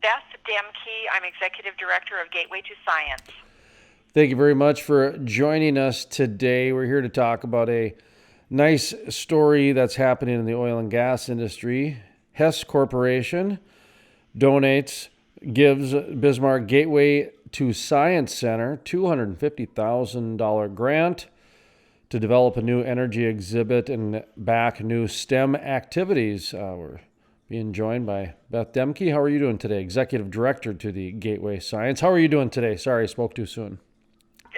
Beth Demke. I'm Executive Director of Gateway to Science. Thank you very much for joining us today. We're here to talk about a nice story that's happening in the oil and gas industry. Hess Corporation gives Bismarck Gateway to Science Center $250,000 grant to develop a new energy exhibit and back new STEM activities. We're being joined by Beth Demke. How are you doing today? Executive Director to the Gateway Science. How are you doing today? Sorry, I spoke too soon.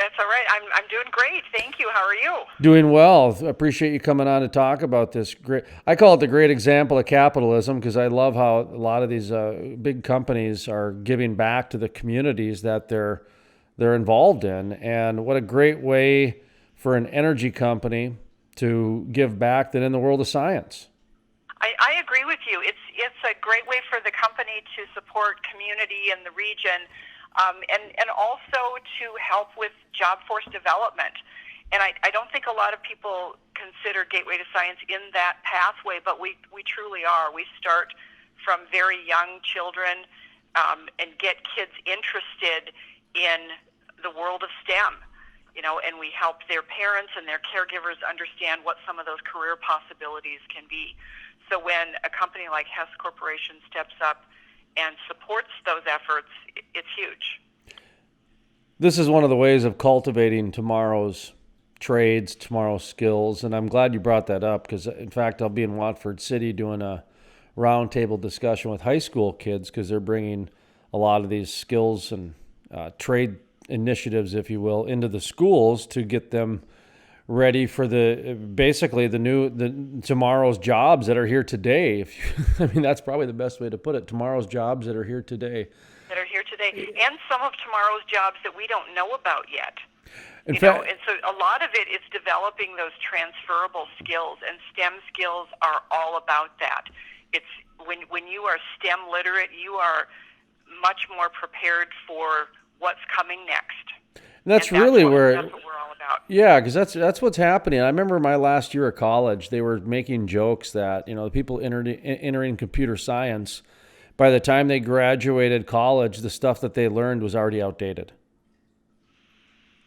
That's all right. I'm doing great. Thank you. How are you? Doing well. I appreciate you coming on to talk about this great. I call it the great example of capitalism because I love how a lot of these big companies are giving back to the communities that they're involved in, and what a great way for an energy company to give back than in the world of science. I agree with you. It's a great way for the company to support community in the region. And also to help with job force development. And I don't think a lot of people consider Gateway to Science in that pathway, but we truly are. We start from very young children and get kids interested in the world of STEM, and we help their parents and their caregivers understand what some of those career possibilities can be. So when a company like Hess Corporation steps up and supports those efforts, it's huge. This is one of the ways of cultivating tomorrow's trades, tomorrow's skills, and I'm glad you brought that up because, in fact, I'll be in Watford City doing a roundtable discussion with high school kids because they're bringing a lot of these skills and trade initiatives, if you will, into the schools to get them ready for the tomorrow's jobs that are here today. That's probably the best way to put it. Tomorrow's jobs that are here today. And some of tomorrow's jobs that we don't know about yet. And so a lot of it is developing those transferable skills, and STEM skills are all about that. It's when you are STEM literate, you are much more prepared for what's coming next. That's what we're all about. Yeah, because that's what's happening. I remember my last year of college, they were making jokes that the people entering computer science, by the time they graduated college, the stuff that they learned was already outdated.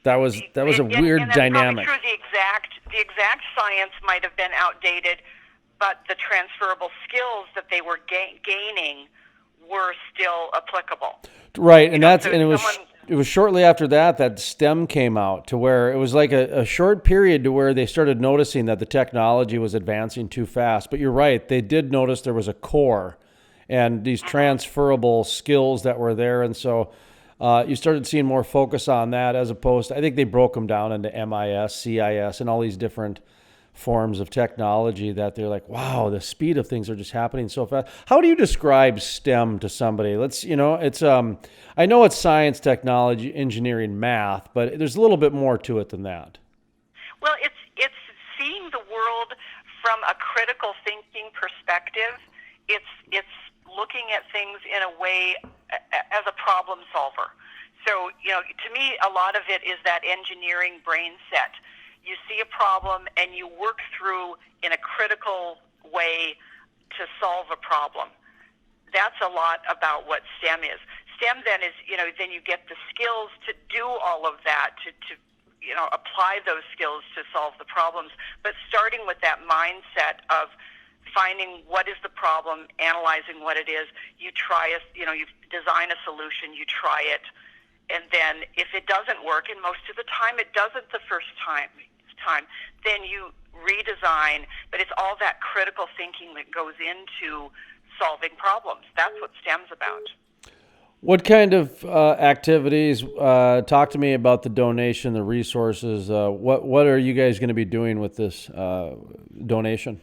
That was a weird and that's dynamic. True. The exact science might have been outdated, but the transferable skills that they were gaining were still applicable. Right, and it was shortly after that STEM came out, to where it was like a short period to where they started noticing that the technology was advancing too fast. But you're right, they did notice there was a core and these transferable skills that were there. And so you started seeing more focus on that, as opposed to, I think they broke them down into MIS, CIS, and all these different forms of technology that they're like, wow, the speed of things are just happening so fast. How do you describe STEM to somebody? I know it's science, technology, engineering, math, but there's a little bit more to it than that. Well, it's seeing the world from a critical thinking perspective. It's looking at things in a way as a problem solver. So, to me, a lot of it is that engineering brain set. You see a problem and you work through in a critical way to solve a problem. That's a lot about what STEM is. STEM then is, then you get the skills to do all of that, to apply those skills to solve the problems. But starting with that mindset of finding what is the problem, analyzing what it is, you design a solution, you try it, and then if it doesn't work, and most of the time it doesn't the first time, then you redesign. But it's all that critical thinking that goes into solving problems. That's what STEM's about. What kind of activities? Talk to me about the donation, the resources. What are you guys going to be doing with this donation?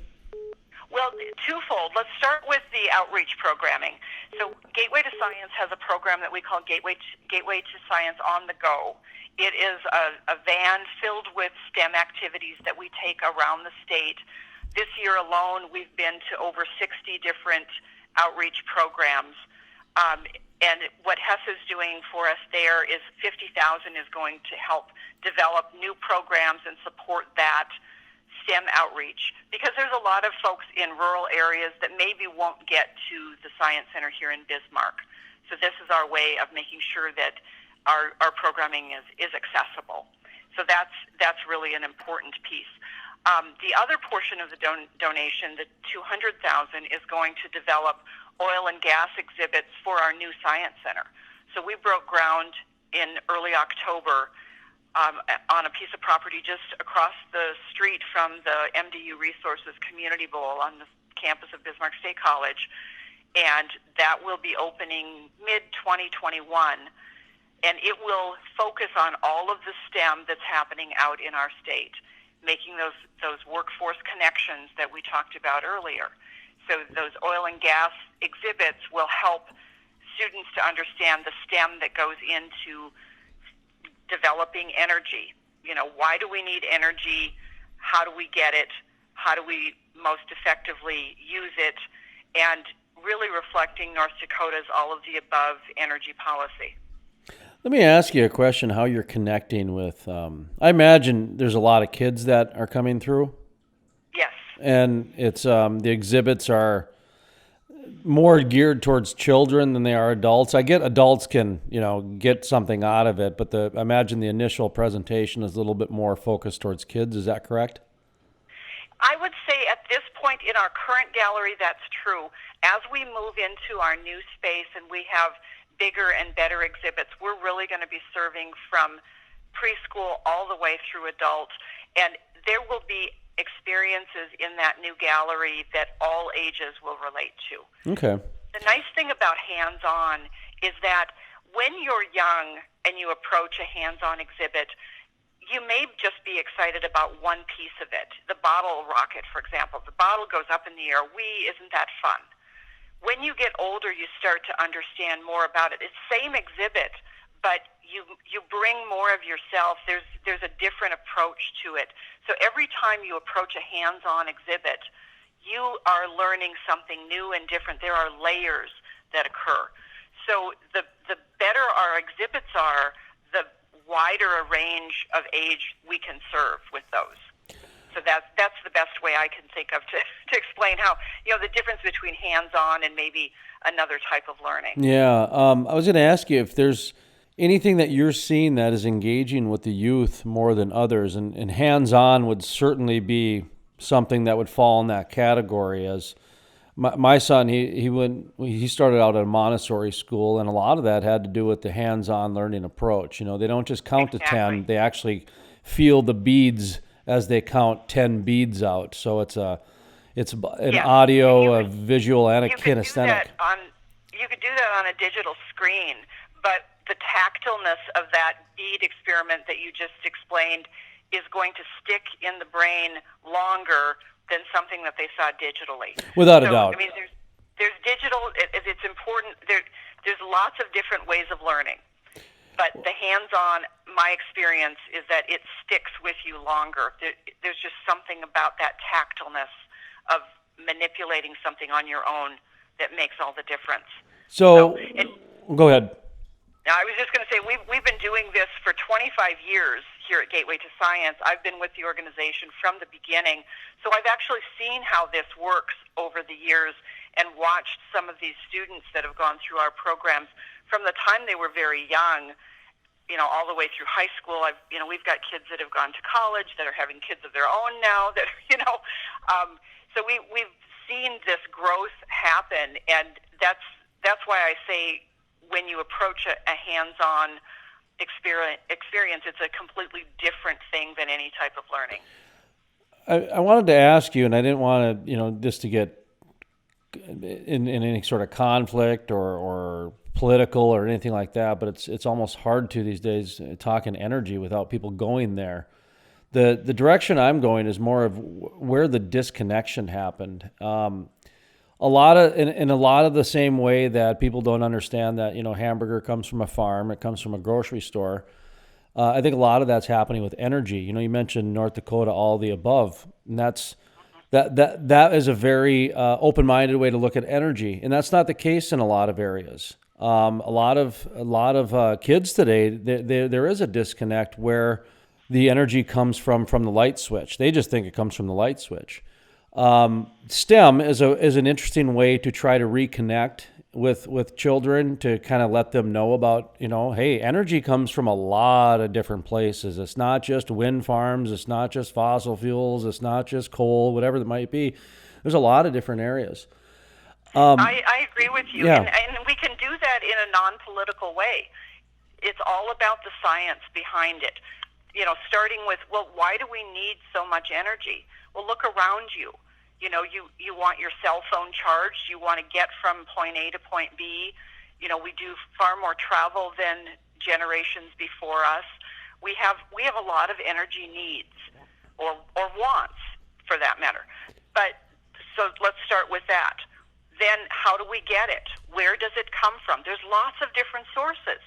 Well, twofold. Let's start with the outreach programming. So Gateway to Science has a program that we call Gateway to Science on the Go. It is a van filled with STEM activities that we take around the state. This year alone, we've been to over 60 different outreach programs. And what Hess is doing for us there is $50,000 is going to help develop new programs and support that STEM outreach, because there's a lot of folks in rural areas that maybe won't get to the Science Center here in Bismarck. So this is our way of making sure that our programming is accessible. So that's really an important piece. The other portion of the donation, the $200,000, is going to develop oil and gas exhibits for our new science center. So we broke ground in early October on a piece of property just across the street from the MDU Resources Community Bowl on the campus of Bismarck State College, and that will be opening mid-2021, and it will focus on all of the STEM that's happening out in our state, making those workforce connections that we talked about earlier. So those oil and gas exhibits will help students to understand the STEM that goes into developing energy. Why do we need energy? How do we get it? How do we most effectively use it? And really reflecting North Dakota's all of the above energy policy. Let me ask you a question, how you're connecting with, I imagine there's a lot of kids that are coming through. Yes. And it's the exhibits are more geared towards children than they are adults. I get adults can, get something out of it, but I imagine the initial presentation is a little bit more focused towards kids. Is that correct? I would say at this point in our current gallery, that's true. As we move into our new space and we have bigger and better exhibits, we're really going to be serving from preschool all the way through adult. And there will be experiences in that new gallery that all ages will relate to. Okay. The nice thing about hands-on is that when you're young and you approach a hands-on exhibit, you may just be excited about one piece of it. The bottle rocket, for example. The bottle goes up in the air. Isn't that fun? When you get older, you start to understand more about it. It's the same exhibit, but you bring more of yourself. There's a different approach to it. So every time you approach a hands-on exhibit, you are learning something new and different. There are layers that occur. So the better our exhibits are, the wider a range of age we can serve with those. So that's the best way I can think of to explain how, the difference between hands-on and maybe another type of learning. Yeah. I was going to ask you if there's anything that you're seeing that is engaging with the youth more than others, and hands-on would certainly be something that would fall in that category. As my son, he started out at a Montessori school, and a lot of that had to do with the hands-on learning approach. They don't just count to 10; they actually feel the beads as they count 10 beads out. So it's an audio, a visual, and a kinesthetic. You could do that on a digital screen, but the tactileness of that bead experiment that you just explained is going to stick in the brain longer than something that they saw digitally. Without a doubt. I mean, there's digital. It's important. There's lots of different ways of learning, but the hands-on, my experience is that it sticks with you longer. There's just something about that tactileness of manipulating something on your own that makes all the difference. So go ahead. Now, I was just going to say, we've been doing this for 25 years here at Gateway to Science. I've been with the organization from the beginning, so I've actually seen how this works over the years and watched some of these students that have gone through our programs from the time they were very young, all the way through high school. We've got kids that have gone to college that are having kids of their own now. So we've seen this growth happen, and that's why I say, when you approach a hands-on experience, it's a completely different thing than any type of learning. I wanted to ask you, and I didn't want to, this to get in any sort of conflict or political or anything like that, but it's almost hard to these days talking energy without people going there. The direction I'm going is more of where the disconnection happened. A lot of the same way that people don't understand that, hamburger comes from a farm, it comes from a grocery store. I think a lot of that's happening with energy. You mentioned North Dakota, all the above, and that is a very open-minded way to look at energy, and that's not the case in a lot of areas. A lot of kids today, there is a disconnect where the energy comes from the light switch. They just think it comes from the light switch. STEM is an interesting way to try to reconnect with children to kind of let them know about, hey, energy comes from a lot of different places. It's not just wind farms. It's not just fossil fuels. It's not just coal, whatever it might be. There's a lot of different areas. I agree with you. Yeah. And we can do that in a non-political way. It's all about the science behind it. Starting with, well, why do we need so much energy? Well, look around you. You want your cell phone charged. You want to get from point A to point B. We do far more travel than generations before us. We have a lot of energy needs or wants, for that matter. But so let's start with that. Then how do we get it? Where does it come from? There's lots of different sources.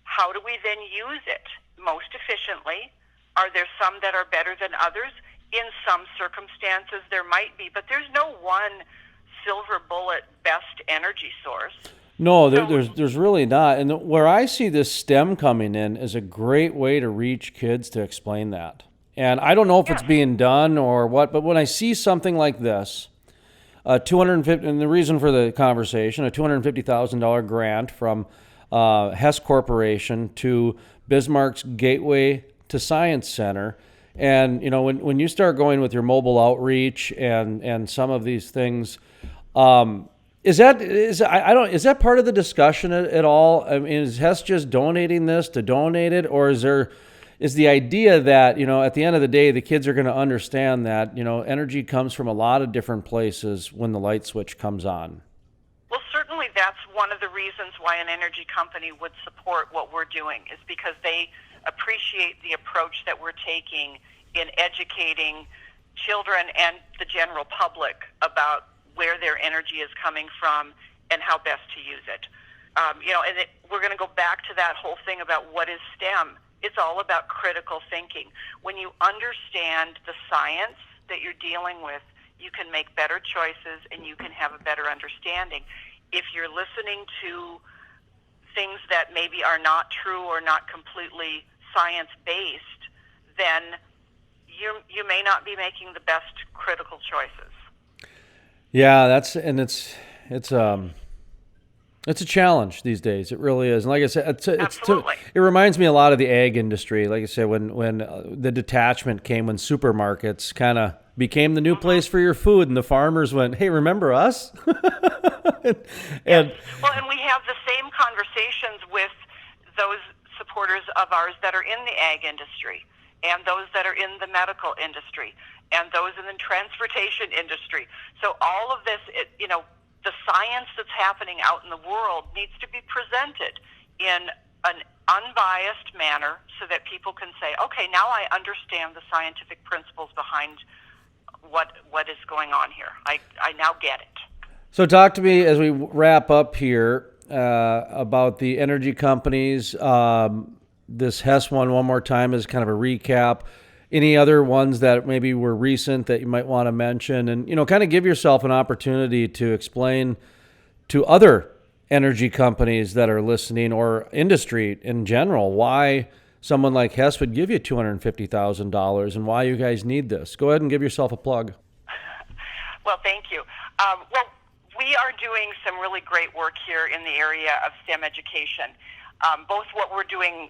How do we then use it most efficiently? Are there some that are better than others? In some circumstances, there might be, but there's no one silver bullet best energy source. No, there's really not. And where I see this STEM coming in is a great way to reach kids to explain that. And I don't know if it's being done or what, but when I see something like this, 250, and the reason for the conversation, a $250,000 grant from Hess Corporation to Bismarck's Gateway to Science Center. And, when you start going with your mobile outreach and some of these things, is that part of the discussion at all? I mean, is Hess just donating this to donate it, or is the idea that, at the end of the day, the kids are going to understand that, energy comes from a lot of different places when the light switch comes on? Well, certainly that's one of the reasons why an energy company would support what we're doing, is because they appreciate the approach that we're taking in educating children and the general public about where their energy is coming from and how best to use it. We're going to go back to that whole thing about what is STEM. It's all about critical thinking. When you understand the science that you're dealing with, you can make better choices and you can have a better understanding. If you're listening to things that maybe are not true or not completely science-based, then you may not be making the best critical choices. Yeah, it's a challenge these days. It really is. And like I said, it reminds me a lot of the ag industry. Like I said, when the detachment came, when supermarkets kind of became the new place for your food, and the farmers went, "Hey, remember us?" and we have the same conversations with those supporters of ours that are in the ag industry, and those that are in the medical industry, and those in the transportation industry. So all of this, the science that's happening out in the world needs to be presented in an unbiased manner so that people can say, okay, now I understand the scientific principles behind what is going on here. I now get it. So talk to me as we wrap up here about the energy companies. This Hess one more time as kind of a recap. Any other ones that maybe were recent that you might want to mention, and kind of give yourself an opportunity to explain to other energy companies that are listening, or industry in general, why someone like Hess would give you $250,000 and why you guys need this. Go ahead and give yourself a plug. Well, thank you. We are doing some really great work here in the area of STEM education, both what we're doing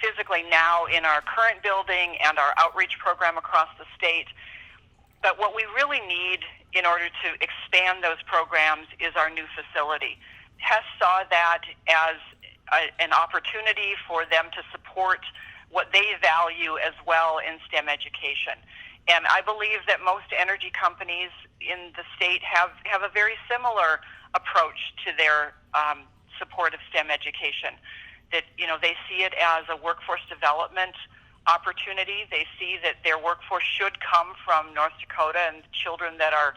physically now in our current building and our outreach program across the state. But what we really need in order to expand those programs is our new facility. Hess saw that as an opportunity for them to support what they value as well in STEM education. And I believe that most energy companies in the state have a very similar approach to their support of STEM education. That, they see it as a workforce development opportunity. They see that their workforce should come from North Dakota and children that are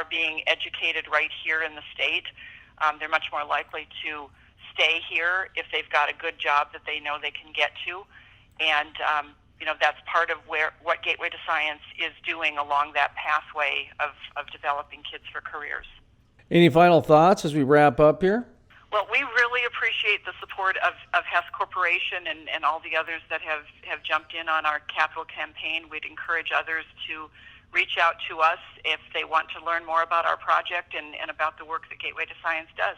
being educated right here in the state. They're much more likely to stay here if they've got a good job that they know they can get to. And, that's part of what Gateway to Science is doing along that pathway of developing kids for careers. Any final thoughts as we wrap up here? Well, we really appreciate the support of Hess Corporation and all the others that have jumped in on our capital campaign. We'd encourage others to reach out to us if they want to learn more about our project and about the work that Gateway to Science does.